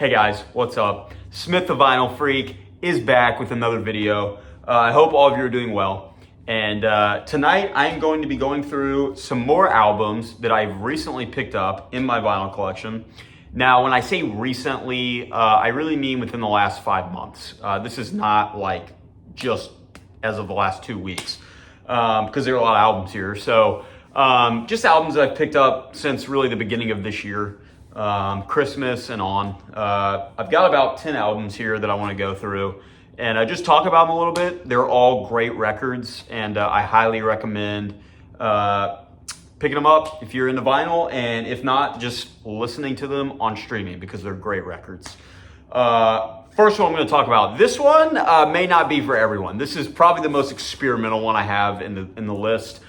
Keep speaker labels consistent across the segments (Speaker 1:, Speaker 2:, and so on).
Speaker 1: Hey guys, what's up? Smith the Vinyl Freak is back with another video. I hope all of you are doing well. And tonight I am going to be going through some more albums that I've recently picked up in my vinyl collection. Now, when I say recently, I really mean within the last 5 months. This is not like just as of the last 2 weeks, because there are a lot of albums here. So just albums that I've picked up since really the beginning of this year. Christmas and on. I've got about 10 albums here that I want to go through and just talk about them a little bit. They're all great records, and I highly recommend picking them up if you're into vinyl, and if not, just listening to them on streaming because they're great records. First one I'm going to talk about. This one may not be for everyone. This is probably the most experimental one I have in the list.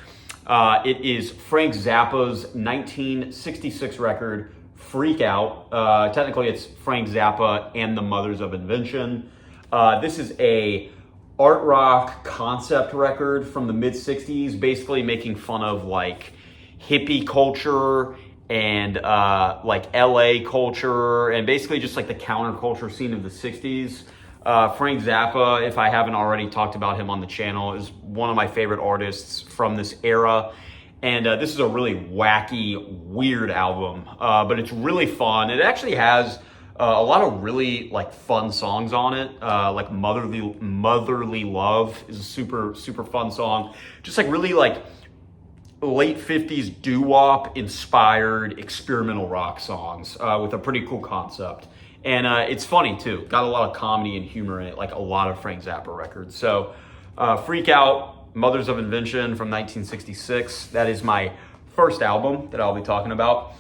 Speaker 1: It is Frank Zappa's 1966 record, Freak Out. Technically it's Frank Zappa and the Mothers of Invention. This is a art rock concept record from the mid 60s, basically making fun of like hippie culture and like LA culture and basically just like the counterculture scene of the 60s. Frank Zappa, if I haven't already talked about him on the channel, is one of my favorite artists from this era. And this is a really wacky, weird album, but it's really fun. It actually has a lot of really like fun songs on it. Like Motherly Love is a super, super fun song. Just like really like late 50s doo-wop inspired experimental rock songs with a pretty cool concept. And it's funny too. Got a lot of comedy and humor in it, like a lot of Frank Zappa records. So Freak Out, Mothers of Invention from 1966. That is my first album that I'll be talking about.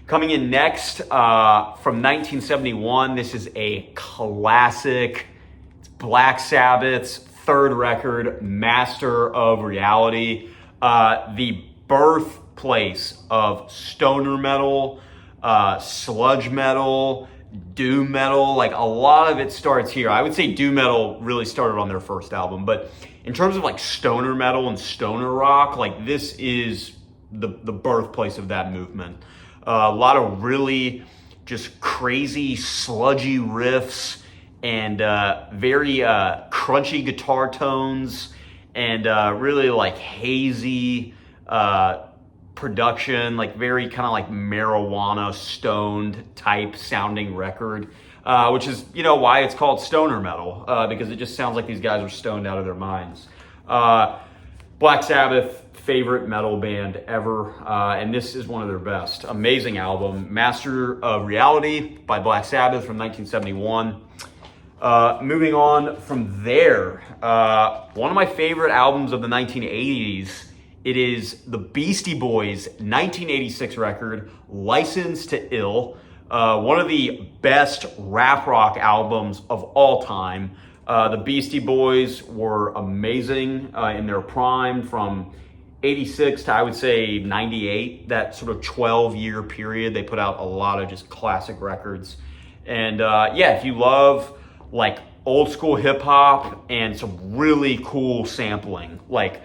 Speaker 1: Coming in next, from 1971, this is a classic. It's Black Sabbath's third record, Master of Reality. The birthplace of stoner metal, sludge metal, doom metal. Like a lot of it starts here. I would say doom metal really started on their first album, but in terms of like stoner metal and stoner rock, like this is the birthplace of that movement. A lot of really just crazy sludgy riffs and very crunchy guitar tones and really like hazy production, like very kind of like marijuana stoned type sounding record, which is, you know, why it's called stoner metal, because it just sounds like these guys are stoned out of their minds. Black Sabbath, favorite metal band ever, and this is one of their best. Amazing album, Master of Reality by Black Sabbath from 1971. Moving on from there, one of my favorite albums of the 1980s, it is the Beastie Boys' 1986 record, License to Ill. One of the best rap rock albums of all time. The Beastie Boys were amazing in their prime from 86 to I would say 98, that sort of 12-year period. They put out a lot of just classic records. And yeah, if you love like old school hip hop and some really cool sampling like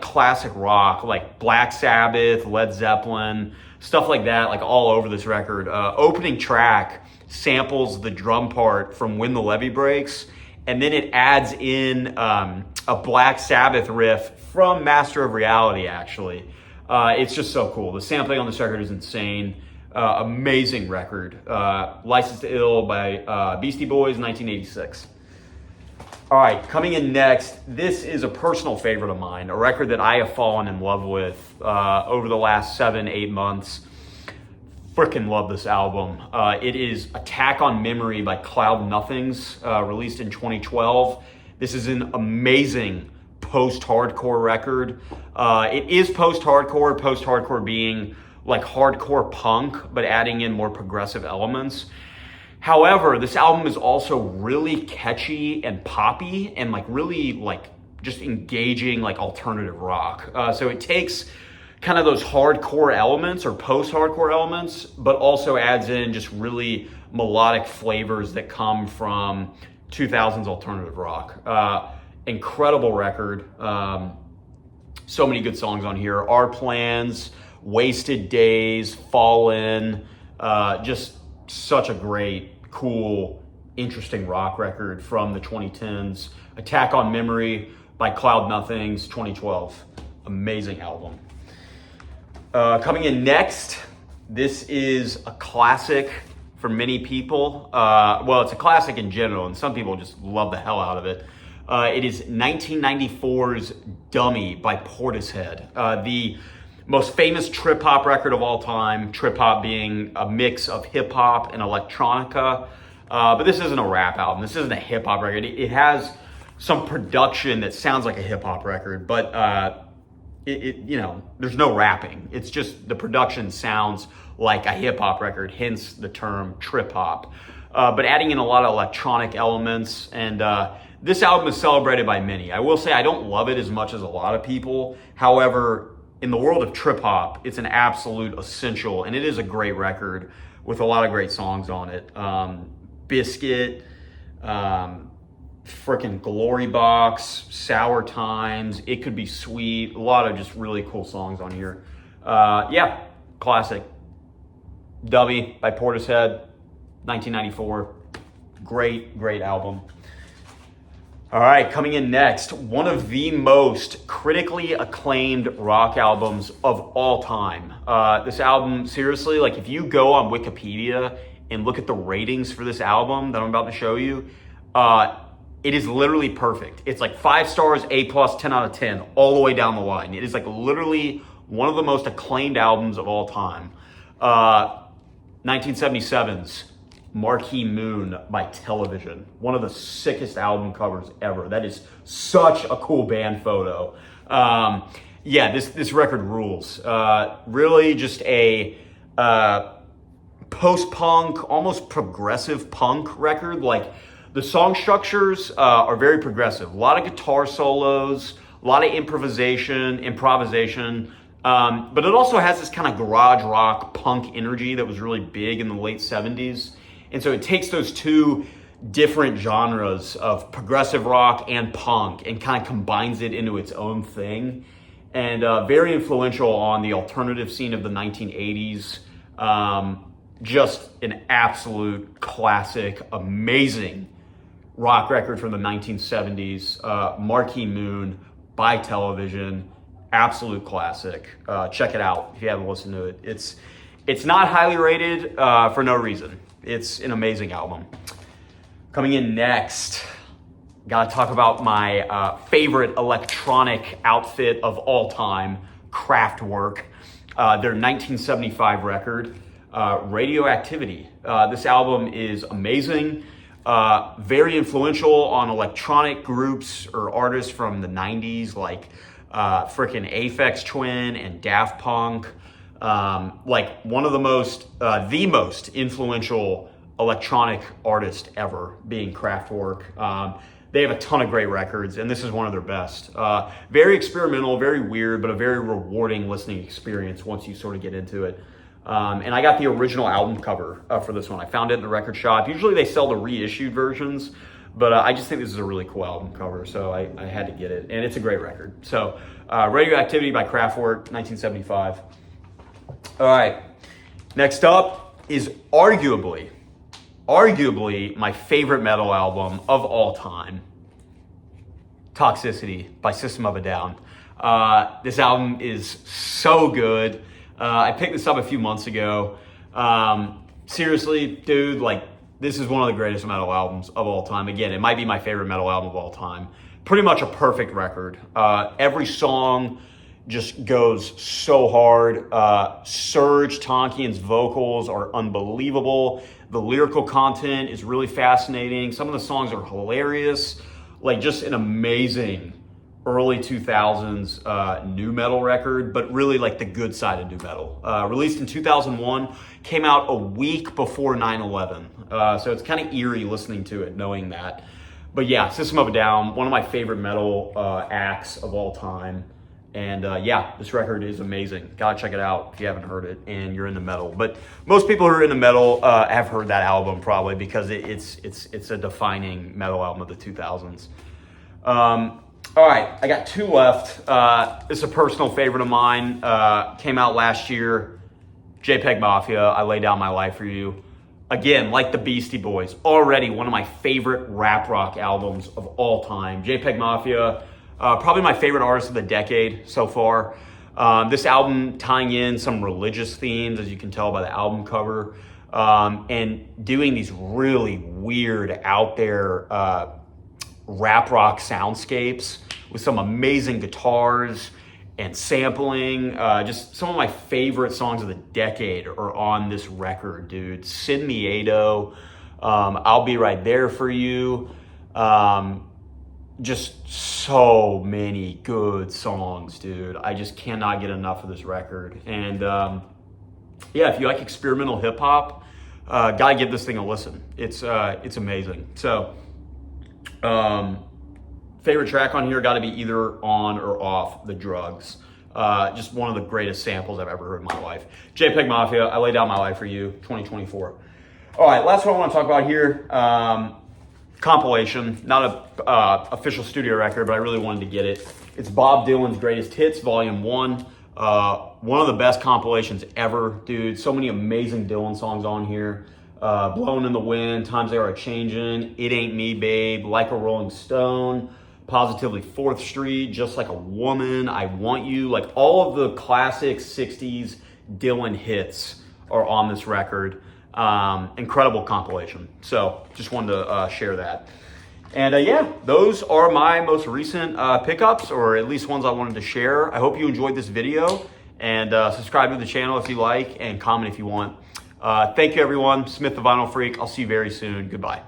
Speaker 1: classic rock, like Black Sabbath, Led Zeppelin, stuff like that, like all over this record. Opening track samples the drum part from When the Levee Breaks, and then it adds in a Black Sabbath riff from Master of Reality, actually. It's just so cool. The sampling on this record is insane. Amazing record. License to Ill by Beastie Boys, 1986. All right, coming in next, this is a personal favorite of mine, a record that I have fallen in love with over the last 7-8 months. Freaking love this album. It is Attack on Memory by Cloud Nothings, released in 2012. This is an amazing post-hardcore record. It is post-hardcore being like hardcore punk, but adding in more progressive elements. However, this album is also really catchy and poppy and like really like just engaging like alternative rock. So it takes kind of those hardcore elements or post-hardcore elements, but also adds in just really melodic flavors that come from 2000s alternative rock. Incredible record. So many good songs on here. Our Plans, Wasted Days, Fallen, just such a great, cool, interesting rock record from the 2010s. Attack on Memory by Cloud Nothings, 2012. Amazing album. Coming in next, this is a classic for many people. Well, it's a classic in general, and some people just love the hell out of it. It is 1994's Dummy by Portishead. The most famous trip hop record of all time, trip hop being a mix of hip hop and electronica. But this isn't a rap album. This isn't a hip hop record. It has some production that sounds like a hip hop record, but there's no rapping. It's just the production sounds like a hip hop record, hence the term trip hop. But adding in a lot of electronic elements, and this album is celebrated by many. I will say I don't love it as much as a lot of people. However, in the world of trip hop, it's an absolute essential, and it is a great record with a lot of great songs on it. Biscuit, frickin' Glory Box, Sour Times, It Could Be Sweet, a lot of just really cool songs on here. Yeah, classic. Dummy by Portishead, 1994. Great album. All right, coming in next, one of the most critically acclaimed rock albums of all time. This album, seriously, like if you go on Wikipedia and look at the ratings for this album that I'm about to show you, it is literally perfect. It's like 5 stars, A+, 10 out of 10, all the way down the line. It is like literally one of the most acclaimed albums of all time. 1977's Marquee Moon by Television. One of the sickest album covers ever. That is such a cool band photo. Yeah, this record rules. Really just a post-punk, almost progressive punk record. Like the song structures are very progressive. A lot of guitar solos, a lot of improvisation. But it also has this kind of garage rock punk energy that was really big in the late 70s. And so it takes those two different genres of progressive rock and punk and kind of combines it into its own thing. And very influential on the alternative scene of the 1980s. Just an absolute classic, amazing rock record from the 1970s. Marquee Moon by Television. Absolute classic. Check it out if you haven't listened to it. It's not highly rated for no reason. It's an amazing album. Coming in next, gotta talk about my favorite electronic outfit of all time, Kraftwerk. Their 1975 record, Radioactivity. This album is amazing. Very influential on electronic groups or artists from the 90s, like frickin' Aphex Twin and Daft Punk. Like one of the most influential electronic artist ever, being Kraftwerk. They have a ton of great records, and this is one of their best. Very experimental, very weird, but a very rewarding listening experience once you sort of get into it. And I got the original album cover for this one. I found it in the record shop. Usually they sell the reissued versions, but I just think this is a really cool album cover, so I had to get it, and it's a great record. So Radioactivity by Kraftwerk, 1975. All right, next up is arguably my favorite metal album of all time, Toxicity by System of a Down. This album is so good. I picked this up a few months ago. Seriously, dude, like this is one of the greatest metal albums of all time. Again, it might be my favorite metal album of all time. Pretty much a perfect record. Every song just goes so hard. Serge Tankian's vocals are unbelievable. The lyrical content is really fascinating. Some of the songs are hilarious. Like just an amazing early 2000s new metal record, but really like the good side of new metal. Released in 2001, came out a week before 9/11. So it's kind of eerie listening to it, knowing that. But yeah, System of a Down, one of my favorite metal acts of all time. And yeah, this record is amazing. Gotta check it out if you haven't heard it and you're into metal. But most people who are into metal have heard that album probably because it's a defining metal album of the 2000s. All right, I got two left. This is a personal favorite of mine. Came out last year. JPEG Mafia, I Lay Down My Life for You. again, like the Beastie Boys, already one of my favorite rap rock albums of all time. JPEG Mafia, probably my favorite artist of the decade so far. This album tying in some religious themes, as you can tell by the album cover, and doing these really weird, out there rap rock soundscapes with some amazing guitars and sampling. Just some of my favorite songs of the decade are on this record, dude. Sin Miedo, I'll Be Right There For You. Just so many good songs, dude. I just cannot get enough of this record. And yeah, if you like experimental hip hop, gotta give this thing a listen. It's amazing. So, favorite track on here got to be either on or off The Drugs. Just one of the greatest samples I've ever heard in my life. JPEG Mafia, I Lay Down My Life For You, 2024. All right, last one I want to talk about here. Compilation, not a official studio record, but I really wanted to get it. It's Bob Dylan's Greatest Hits, Volume 1. One of the best compilations ever, dude. So many amazing Dylan songs on here. Blowin' in the Wind, Times They Are A-Changin', It Ain't Me, Babe, Like a Rolling Stone, Positively 4th Street, Just Like a Woman, I Want You. Like all of the classic 60s Dylan hits are on this record. Incredible compilation. So just wanted to share that. And yeah, those are my most recent pickups, or at least ones I wanted to share. I hope you enjoyed this video, and subscribe to the channel if you like, and comment if you want. Thank you, everyone. Smith the Vinyl Freak. I'll see you very soon. Goodbye.